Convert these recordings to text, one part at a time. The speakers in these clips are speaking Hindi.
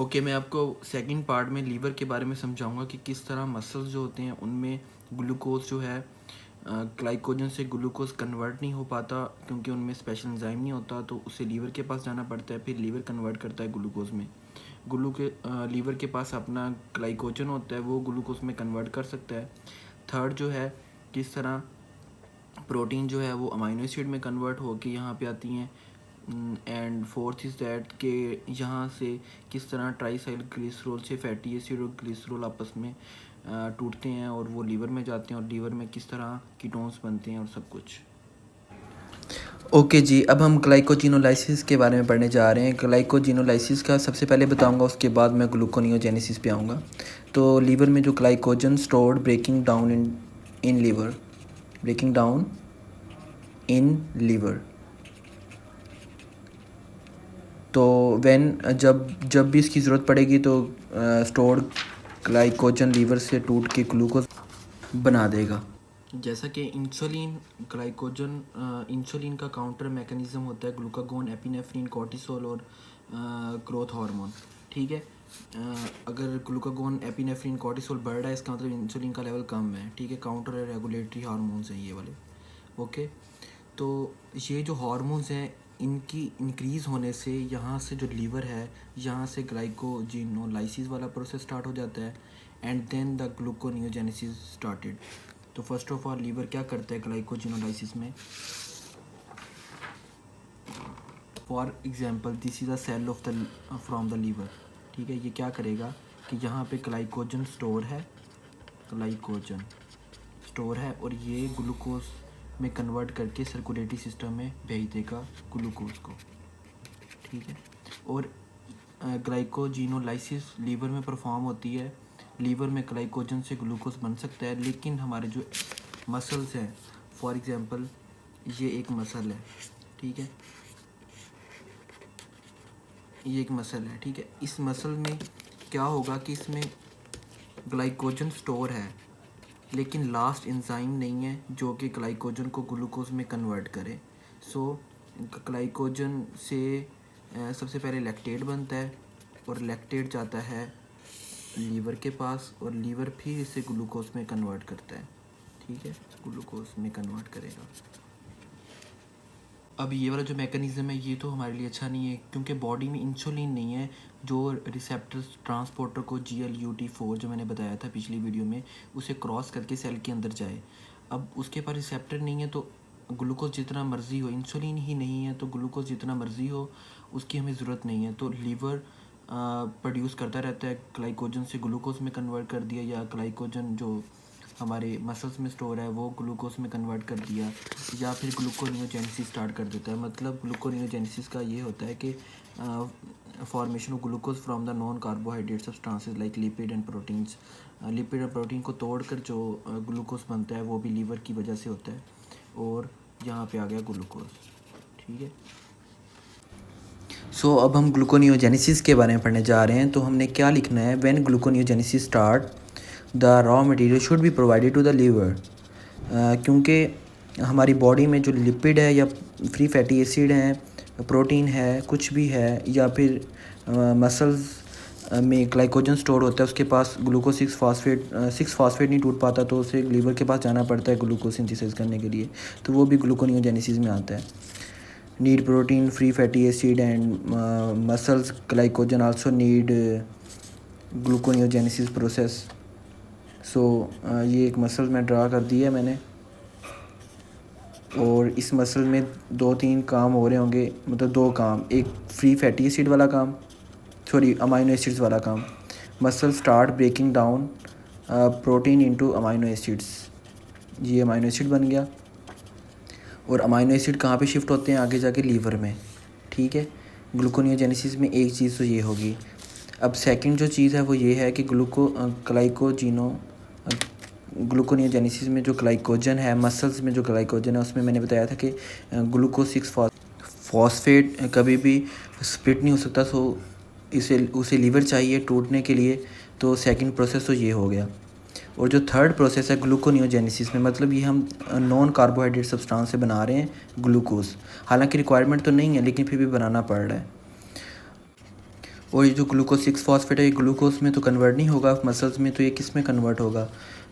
ओके, मैं आपको सेकंड पार्ट में लीवर के बारे में समझाऊंगा कि किस तरह मसल्स जो होते हैं उनमें ग्लूकोज जो है ग्लाइकोजन से ग्लूकोज कन्वर्ट नहीं हो पाता, क्योंकि उनमें स्पेशल एंजाइम नहीं होता। तो उसे लीवर के पास जाना पड़ता है, फिर लीवर कन्वर्ट करता है ग्लूकोज में। लीवर के पास अपना ग्लाइकोजन होता है, वो ग्लूकोज में कन्वर्ट कर सकता है। थर्ड जो है, किस तरह प्रोटीन जो है वो अमाइनो एसिड में कन्वर्ट होकर यहाँ पे आती हैं। एंड फोर्थ इज़ दैट के यहाँ से किस तरह ट्राइसाइल ग्लिसरॉल से फैटी एसिड और ग्लिसरॉल आपस में टूटते हैं और वो लीवर में जाते हैं, और लीवर में किस तरह कीटोन्स बनते हैं और सब कुछ। ओके जी, अब हम ग्लाइकोजिनोलाइसिस के बारे में पढ़ने जा रहे हैं। ग्लाइकोजिनोलाइसिस का सबसे पहले बताऊंगा, उसके बाद मैं ग्लूकोनियोजेनेसिस पे आऊँगा। तो लीवर में जो glycogen stored breaking down in liver, breaking down in liver. तो जब जब भी इसकी ज़रूरत पड़ेगी तो स्टोर्ड ग्लाइकोजन लीवर से टूट के ग्लूकोज बना देगा। जैसा कि इंसुलिन का काउंटर मैकेनिज़्म होता है ग्लूकागोन, एपिनेफ्रिन, कॉर्टिसोल और ग्रोथ हार्मोन। ठीक है, अगर ग्लूकागोन, एपिनेफ्रिन, कॉर्टिसोल बढ़ रहा है, इसका मतलब इंसुलिन का लेवल कम है। ठीक है, काउंटर रेगुलेटरी हार्मोन्स हैं ये वाले। ओके, तो ये जो हार्मोन्स हैं इनकी इंक्रीज़ होने से यहाँ से जो लीवर है, यहाँ से ग्लाइकोजिनोलाइसिस वाला प्रोसेस स्टार्ट हो जाता है, and then the gluconeogenesis started. तो फर्स्ट ऑफ ऑल लीवर क्या करता है ग्लाइकोजिनोलाइसिस में? For example this is a cell of the from the liver. ठीक है, ये क्या करेगा कि यहाँ पे ग्लाइकोजन स्टोर है और ये ग्लूकोज में कन्वर्ट करके सर्कुलेटरी सिस्टम में भेज देगा ग्लूकोज को। ठीक है, और ग्लाइकोजिनोलाइसिस लीवर में परफॉर्म होती है। लीवर में ग्लाइकोजन से ग्लूकोज बन सकता है, लेकिन हमारे जो मसल्स हैं, फॉर एग्जांपल ये एक मसल है। ठीक है, ये एक मसल है। ठीक है, इस मसल में क्या होगा कि इसमें ग्लाइकोजन स्टोर है, लेकिन लास्ट एंजाइम नहीं है जो कि ग्लाइकोजन को ग्लूकोज में कन्वर्ट करे। सो ग्लाइकोजन से सबसे पहले लैक्टेट बनता है, और लैक्टेट जाता है लीवर के पास, और लीवर फिर इसे ग्लूकोज में कन्वर्ट करता है। ठीक है, ग्लूकोज में कन्वर्ट करेगा। अब ये वाला जो मैकेनिज़्म है ये तो हमारे लिए अच्छा नहीं है, क्योंकि बॉडी में इंसुलिन नहीं है जो रिसेप्टर ट्रांसपोर्टर को GLUT4 जो मैंने बताया था पिछली वीडियो में, उसे क्रॉस करके सेल के अंदर जाए। अब उसके पास रिसेप्टर नहीं है, तो ग्लूकोज जितना मर्ज़ी हो, इंसुलिन ही नहीं है तो ग्लूकोज जितना मर्ज़ी हो उसकी हमें ज़रूरत नहीं है। तो लीवर प्रोड्यूस करता रहता है, ग्लाइकोजन से ग्लूकोज में कन्वर्ट कर दिया, या ग्लाइकोजन जो हमारे मसल्स में स्टोर है वो ग्लूकोज में कन्वर्ट कर दिया, या फिर ग्लूकोनियोजेनेसिस स्टार्ट कर देता है। मतलब ग्लूकोनियोजेनेसिस का ये होता है कि formation of glucose from the non carbohydrate substances like lipid and proteins. Lipid और प्रोटीन को तोड़कर जो ग्लूकोज बनता है वो भी लीवर की वजह से होता है, और यहाँ पे आ गया ग्लूकोज। ठीक है, सो अब हम ग्लूकोनियोजेनेसिस के बारे में पढ़ने जा रहे हैं। तो हमने क्या लिखना है? When gluconeogenesis start the raw material should be provided to the liver. क्योंकि हमारी बॉडी में जो लिपिड है या फ्री फैटी एसिड हैं, प्रोटीन है, कुछ भी है, या फिर मसल्स में ग्लाइकोजन स्टोर होता है, उसके पास ग्लूकोज 6 फास्फेट नहीं टूट पाता, तो उसे लीवर के पास जाना पड़ता है ग्लूकोज सिंथेसिस करने के लिए। तो वो भी ग्लूकोनियोजेनेसिस में आता है। Need protein, free fatty acid and muscles glycogen also need gluconeogenesis process. So ये एक मसल में ड्रा कर दी है मैंने, और इस मसल में 2-3 काम हो रहे होंगे, मतलब 2 काम। एक फ्री फैटी एसिड वाला काम, अमाइनो एसिड्स वाला काम। Muscle start breaking down protein into amino acids. ये अमाइनो एसिड बन गया, और अमाइनो एसिड कहाँ पे शिफ्ट होते हैं? आगे जाके लीवर में। ठीक है, ग्लूकोनियोजेनेसिस में एक चीज़ तो ये होगी। अब सेकंड जो चीज़ है वो ये है कि ग्लूकोनियोजेनेसिस में जो ग्लाइकोजन है, मसल्स में जो ग्लाइकोजन है, उसमें मैंने बताया था कि ग्लूकोज 6 फॉस्फेट कभी भी स्प्लिट नहीं हो सकता। सो उसे लीवर चाहिए टूटने के लिए। तो सेकंड प्रोसेस तो ये हो गया। और जो थर्ड प्रोसेस है ग्लूकोनियोजेनेसिस में, मतलब ये हम नॉन कार्बोहाइड्रेट सब्सटेंस से बना रहे हैं ग्लूकोज। हालांकि रिक्वायरमेंट तो नहीं है, लेकिन फिर भी बनाना पड़ रहा है। और ये जो ग्लूकोज 6 फॉस्फेट है ये ग्लूकोज में तो कन्वर्ट नहीं होगा मसल्स में, तो ये किस में कन्वर्ट होगा?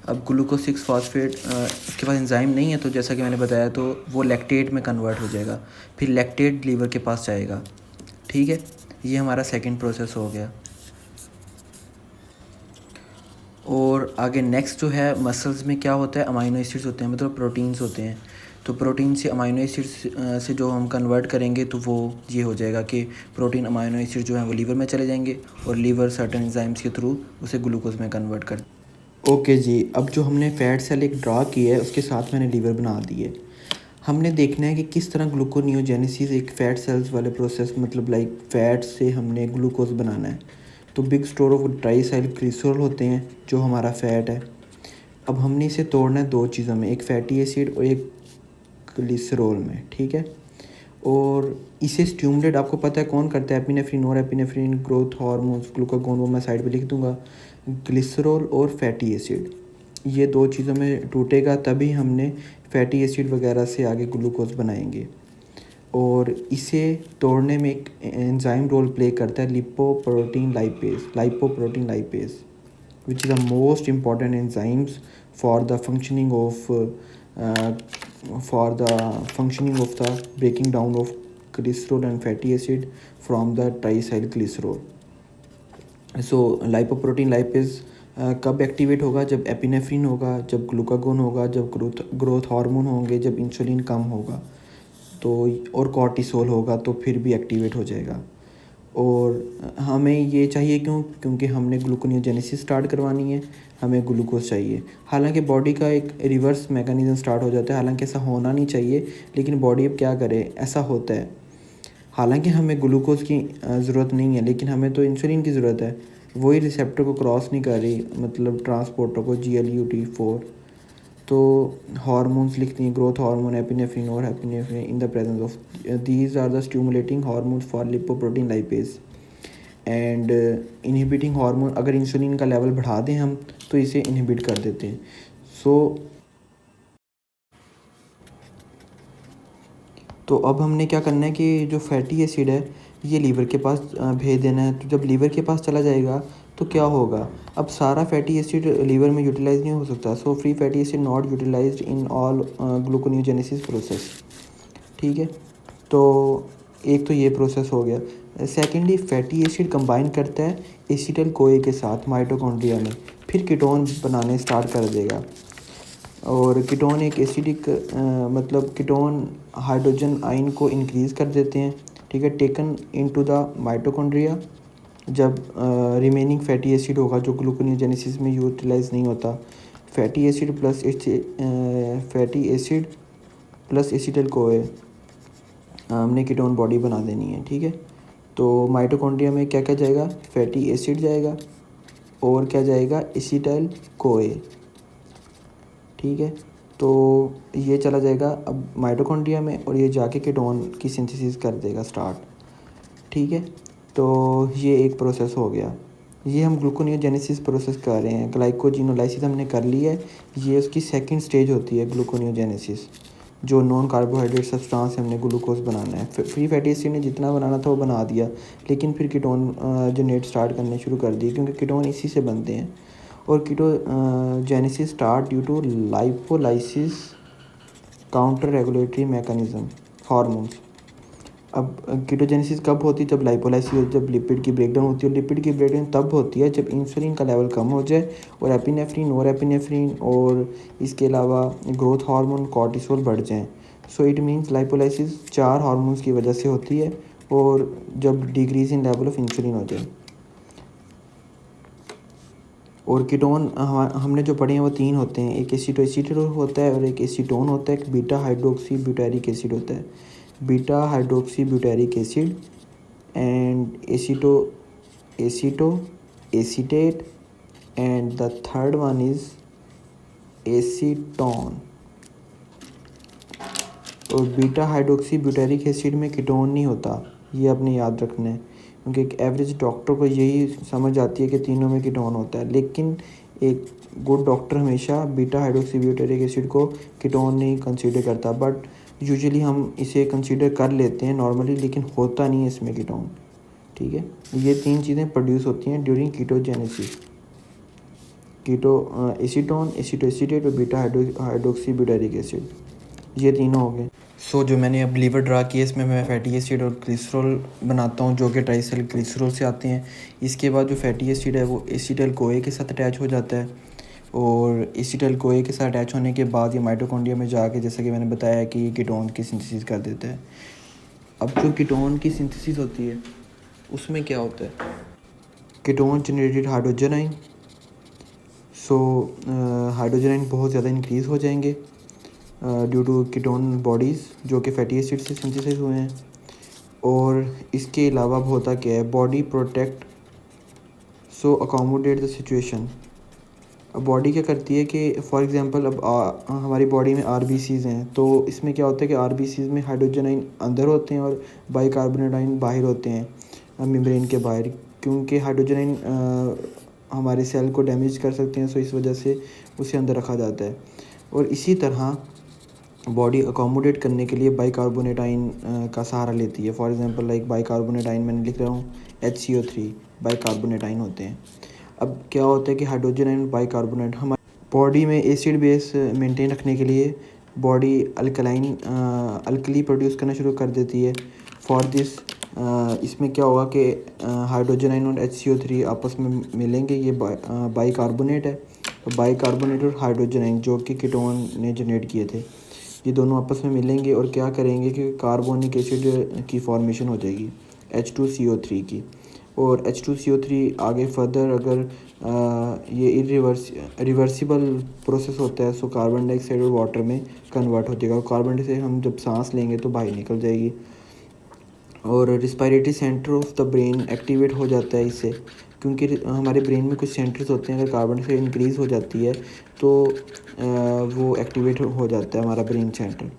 अब ग्लूकोज 6 फॉस्फेट इसके पास एंजाइम नहीं है, तो जैसा कि मैंने बताया तो वो लैक्टेट में कन्वर्ट हो जाएगा, फिर लैक्टेट लीवर के पास जाएगा। ठीक है, ये हमारा सेकंड प्रोसेस हो गया। और आगे नेक्स्ट जो है मसल्स में क्या होता है, अमाइनो एसिड्स होते हैं, मतलब प्रोटीन्स होते हैं। तो प्रोटीन से अमाइनो एसिड्स से जो हम कन्वर्ट करेंगे तो वो ये हो जाएगा कि प्रोटीन अमाइनो एसिड जो है वो लीवर में चले जाएंगे और लीवर सर्टेन एंजाइम्स के थ्रू उसे ग्लूकोज में कन्वर्ट कर। ओके जी, अब जो हमने फैट सेल एक ड्रा की है उसके साथ मैंने लीवर बना दी है। हमने देखना है कि किस तरह ग्लूकोनियोजेनेसिस एक फ़ैट सेल्स वाले प्रोसेस, मतलब लाइक फ़ैट से हमने ग्लूकोज बनाना है। तो बिग स्टोर ऑफ ट्राइसाइक्लिसरॉल होते हैं जो हमारा फ़ैट है। अब हमने इसे तोड़ना है दो चीज़ों में, एक फैटी एसिड और एक ग्लिसरॉल में। ठीक है, और इसे स्टिमुलेट आपको पता है कौन करता है, एपिनेफ्रिन और एपिनेफ्रिन ग्रोथ हार्मोन्स, ग्लूकागोन, वो मैं साइड पे लिख दूंगा। ग्लिसरॉल और फैटी एसिड, ये दो चीज़ों में टूटेगा तभी हमने फैटी एसिड वगैरह से आगे ग्लूकोज बनाएंगे। और इसे तोड़ने में एक एंजाइम रोल प्ले करता है lipoprotein lipase, which is the most important enzymes for the functioning of the breaking down of glycerol and fatty acid from the triacylglycerol. So lipoprotein lipase कब एक्टिवेट होगा? जब एपिनेफ्रिन होगा, जब ग्लूकागोन होगा, जब ग्रोथ हार्मोन होंगे, जब इंसुलिन कम होगा तो, और कॉर्टिसोल होगा तो फिर भी एक्टिवेट हो जाएगा। और हमें ये चाहिए क्योंकि हमने ग्लूकोनियोजेनेसिस स्टार्ट करवानी है, हमें ग्लूकोज चाहिए। हालांकि बॉडी का एक रिवर्स मैकेनिज़्म स्टार्ट हो जाता है, हालांकि ऐसा होना नहीं चाहिए, लेकिन बॉडी अब क्या करे, ऐसा होता है। हालांकि हमें ग्लूकोज की ज़रूरत नहीं है, लेकिन हमें तो इंसुलिन की ज़रूरत है, वही रिसेप्टर को क्रॉस नहीं कर रही, मतलब ट्रांसपोर्टर को, GLUT4। तो हार्मोन्स लिखती हैं, ग्रोथ हार्मोन, एपिनेफ्रिन और epinephrine in the presence of these are the stimulating hormones for lipoprotein lipase and inhibiting hormone. अगर इंसुलिन का लेवल बढ़ा दें हम तो इसे इनहिबिट कर देते हैं। तो अब हमने क्या करना है कि जो फैटी एसिड है ये लीवर के पास भेज देना है। तो जब लीवर के पास चला जाएगा तो क्या होगा, अब सारा फैटी एसिड लीवर में यूटिलाइज नहीं हो सकता। So free fatty acid not utilised in all gluconeogenesis process. ठीक है, तो एक तो ये प्रोसेस हो गया। सेकेंडली फैटी एसिड कंबाइन करता है एसिटल कोए के साथ माइटोकॉन्ड्रिया में, फिर कीटोन बनाने स्टार्ट कर देगा। और कीटोन एक एसिडिक मतलब कीटोन हाइड्रोजन आयन को इंक्रीज़ कर देते हैं। ठीक है, टेकन इनटू द माइटोकॉन्ड्रिया। जब रिमेनिंग फैटी एसिड होगा जो ग्लूकोनियोजेनेसिस में यूटिलाइज नहीं होता, फैटी एसिड प्लस एसिटल कोए हमने कीटोन बॉडी बना देनी है। ठीक है, तो माइटोकॉन्ड्रिया में क्या क्या जाएगा, फैटी एसिड जाएगा और क्या जाएगा, एसिटल कोए। ठीक है, तो ये चला जाएगा अब माइटोकॉन्ड्रिया में और ये जाके कीटोन की सिंथेसिस कर देगा स्टार्ट। ठीक है, तो ये एक प्रोसेस हो गया। ये हम ग्लूकोनियोजेनेसिस प्रोसेस कर रहे हैं। ग्लाइकोजिनोलाइसिस हमने कर ली है, ये उसकी सेकंड स्टेज होती है ग्लूकोनियोजेनेसिस। जो नॉन कार्बोहाइड्रेट सब्सटेंस है हमने ग्लूकोज बनाना है। फ्री फैटी एसिड ने जितना बनाना था वो बना दिया, लेकिन फिर कीटोन जनरेट स्टार्ट करने शुरू कर दिए क्योंकि कीटोन इसी से बनते हैं। और ketogenesis start due to lipolysis counter regulatory mechanism hormones. अब कीटोजेनेसिस कब होती है, जब लाइपोलाइसिस होती है, जब लिपिड की ब्रेकडाउन होती है। और लिपिड की ब्रेकडाउन तब होती है जब इंसुलिन का लेवल कम हो जाए और एपिनेफ्रिन और इसके अलावा ग्रोथ हार्मोन, कॉर्टिसोल बढ़ जाएं। So it means lipolysis 4 hormones की वजह से होती है और जब decrease in level of insulin हो जाए। और कीटोन हमने जो पढ़े हैं वो 3 होते हैं, एक एसीटोन होता है और एक एसीटोन होता है, एक बीटा हाइड्रोक्सी ब्यूटारिक एसिड होता है। Beta hydroxy butyric acid and acetate and the third one is acetone. और बीटा हाइड्रोक्सी ब्यूटारिक एसिड में कीटोन नहीं होता, ये आपने याद रखना है, क्योंकि एक एवरेज डॉक्टर को यही समझ आती है कि तीनों में कीटोन होता है, लेकिन एक गुड डॉक्टर हमेशा बीटा हाइड्रोक्सी ब्यूटारिक एसिड को कीटोन नहीं कंसीडर करता। बट यूजुअली हम इसे कंसीडर कर लेते हैं नॉर्मली, लेकिन होता नहीं है इसमें कीटोन। ठीक है। ये 3 चीज़ें प्रोड्यूस होती हैं ड्यूरिंग कीटोजेनेसिस, एसीटोन, एसीटोएसीटेट और बीटा हाइड्रोक्सी ब्यूटारिक एसिड, ये तीनों हो गए। सो जो मैंने अब लीवर ड्रा किया इसमें मैं फैटी एसिड और ग्लिसरॉल बनाता हूँ जो कि ट्राइसेल ग्लिसरॉल से आते हैं। इसके बाद जो फैटी एसिड है वो एसीटल कोए के साथ अटैच हो जाता है और एसीटल कोए के साथ अटैच होने के बाद ये माइटोकॉन्ड्रिया में जाके, जैसा कि मैंने बताया कि ये कीटोन की सिंथेसिस कर देता है। अब जो कीटोन की सिंथेसिस होती है उसमें क्या होता है, कीटोन जनरेटेड हाइड्रोजन आइन। सो हाइड्रोजन आइन बहुत ज़्यादा इंक्रीज़ हो जाएंगे ड्यू टू कीटोन बॉडीज़ जो कि फैटी एसिड से सिंथेसाइज हुए हैं। और इसके अलावा अब होता क्या है, body protect so accommodate the situation. अब बॉडी क्या करती है कि फॉर एग्जांपल अब हमारी बॉडी में आरबीसीज़ हैं, तो इसमें क्या होता है कि आरबीसीज़ में हाइड्रोजन आइन अंदर होते हैं और बाइकार्बोनेट आइन बाहर होते हैं मेम्ब्रेन के बाहर, क्योंकि हाइड्रोजन आइन हमारे सेल को डैमेज कर सकते हैं, सो इस वजह से उसे अंदर रखा जाता है। और इसी तरह बॉडी अकोमोडेट करने के लिए बाइकार्बोनेट आइन का सहारा लेती है। फॉर एग्जांपल लाइक बाइकार्बोनेट आइन मैंने लिख रहा हूँ HCO3 बाइकार्बोनेट आइन होते हैं। अब क्या होता है कि हाइड्रोजन आइन बाइकार्बोनेट हमारी बॉडी में एसिड बेस मेंटेन रखने के लिए बॉडी अल्कली प्रोड्यूस करना शुरू कर देती है। फॉर दिस इसमें क्या होगा कि हाइड्रोजन आइन और HCO3 आपस में मिलेंगे, ये बाइकार्बोनेट है। बाइकार्बोनेट और हाइड्रोजन आइन जो कि कीटोन ने जनरेट किए थे, ये दोनों आपस में मिलेंगे और क्या करेंगे कि कार्बोनिक एसिड की फॉर्मेशन हो जाएगी H2CO3 की। और H2CO3 आगे फर्दर अगर ये रिवर्सिबल प्रोसेस होता है, सो कार्बन डाइऑक्साइड और वाटर में कन्वर्ट हो जाएगा और कार्बन से हम जब सांस लेंगे तो बाहर निकल जाएगी। और respiratory centre of the brain activate हो जाता है इससे, क्योंकि हमारे ब्रेन में कुछ सेंटर्स होते हैं, अगर कार्बन से इंक्रीज़ हो जाती है तो वो एक्टिवेट हो जाता है हमारा ब्रेन सेंटर,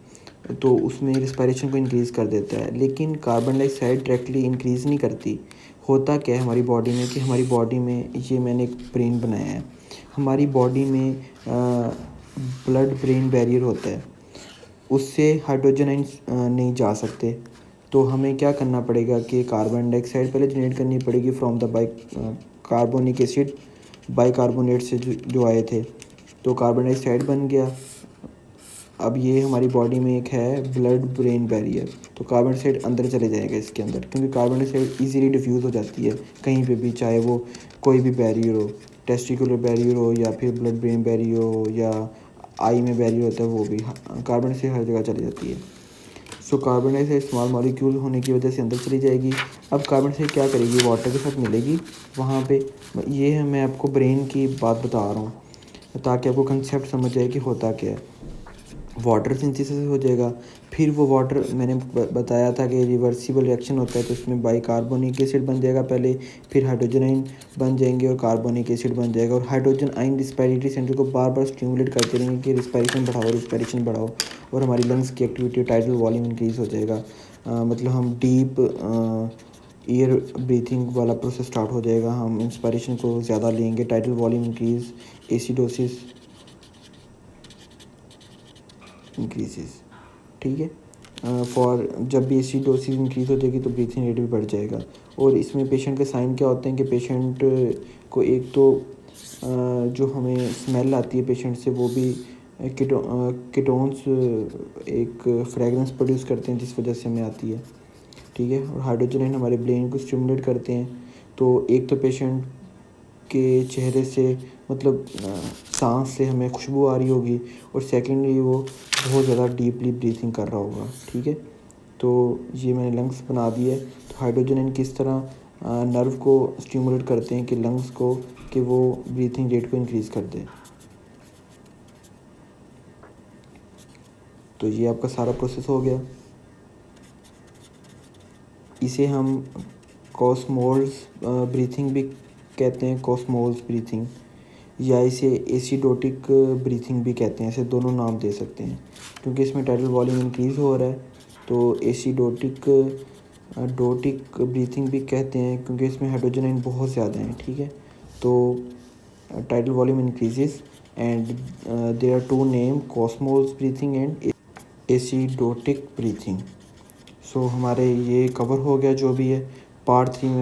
तो उसमें रिस्पायरेशन को इंक्रीज़ कर देता है। लेकिन कार्बन डाइऑक्साइड डायरेक्टली इंक्रीज़ नहीं करती। होता क्या है हमारी बॉडी में कि हमारी बॉडी में, ये मैंने एक ब्रेन बनाया है, हमारी बॉडी में ब्लड ब्रेन बैरियर होता है, उससे हाइड्रोजन आइंस नहीं जा सकते। तो हमें क्या करना पड़ेगा कि कार्बन डाइऑक्साइड पहले जनरेट करनी पड़ेगी from the carbonic acid bicarbonate से जो आए थे, तो कार्बन डाइऑक्साइड बन गया। अब ये हमारी बॉडी में एक है ब्लड ब्रेन बैरियर, तो कार्बन डाइऑक्साइड अंदर चले जाएगा इसके अंदर, क्योंकि कार्बन डाइऑक्साइड ईजीली डिफ्यूज़ हो जाती है कहीं पे भी, चाहे वो कोई भी बैरियर हो, टेस्टिकुलर बैरियर हो या फिर ब्लड ब्रेन बैरियर हो या आई में बैरियर होता है, वो भी कार्बन डाइऑक्साइड हर जगह चली जाती है। So carbon dioxide small molecule होने की वजह से अंदर चली जाएगी। अब कार्बन डाइऑक्साइड क्या करेगी, वाटर के साथ मिलेगी वहाँ पे। ये है, मैं आपको ब्रेन की बात बता रहा हूँ ताकि आपको कंसेप्ट समझ आए कि होता क्या है। वाटर सिंथेसिस हो जाएगा, फिर वो वाटर मैंने बताया था कि रिवर्सिबल रिएक्शन होता है, तो उसमें बाइकार्बोनिक एसिड बन जाएगा पहले, फिर हाइड्रोजन आइन बन जाएंगे और कार्बोनिक एसिड बन जाएगा। और हाइड्रोजन आइन रिस्पायरेटरी सेंटर को बार बार स्टिमुलेट करते रहेंगे कि रिस्पायरेशन बढ़ाओ और हमारी लंग्स की एक्टिविटी, टाइडल वॉल्यूम इंक्रीज़ हो जाएगा। मतलब हम डीप एयर ब्रीथिंग वाला प्रोसेस स्टार्ट हो जाएगा, हम इंस्पायरेशन को ज़्यादा लेंगे, tidal volume increase, acidosis increases. ठीक है, फॉर जब भी एसिडोसिस इंक्रीज़ हो जाएगी तो ब्रीथिंग रेट भी बढ़ जाएगा। और इसमें पेशेंट के साइन क्या होते हैं कि पेशेंट को एक तो जो हमें स्मेल आती है पेशेंट से, वो भी कीटोन्स एक फ्रेगरेंस प्रोड्यूस करते हैं जिस वजह से हमें आती है। ठीक है, और हाइड्रोजन आइन हमारे ब्रेन को स्टिमुलेट करते हैं। तो एक तो पेशेंट के चेहरे से मतलब सांस से हमें खुशबू आ रही होगी, और सेकेंडली वो बहुत ज़्यादा डीपली ब्रीथिंग कर रहा होगा। ठीक है, तो ये मैंने लंग्स बना दिए। तो हाइड्रोजन आइन किस तरह नर्व को स्टिमुलेट करते हैं कि लंग्स को, कि वो ब्रीथिंग रेट को इंक्रीज़ कर दे। तो ये आपका सारा प्रोसेस हो गया। इसे हम कॉस्मोल्स ब्रीथिंग भी कहते हैं, कॉस्मोल्स ब्रीथिंग, या इसे एसिडोटिक ब्रीथिंग भी कहते हैं। ऐसे दोनों नाम दे सकते हैं क्योंकि इसमें टाइडल वॉल्यूम इंक्रीज़ हो रहा है। तो एसिडोटिक ब्रीथिंग भी कहते हैं क्योंकि इसमें हाइड्रोजन आयन बहुत ज़्यादा हैं। ठीक है, तो tidal volume increases and there are two name, Kussmaul's breathing and acidotic breathing. So हमारे ये कवर हो गया जो भी है। पार्ट 3 में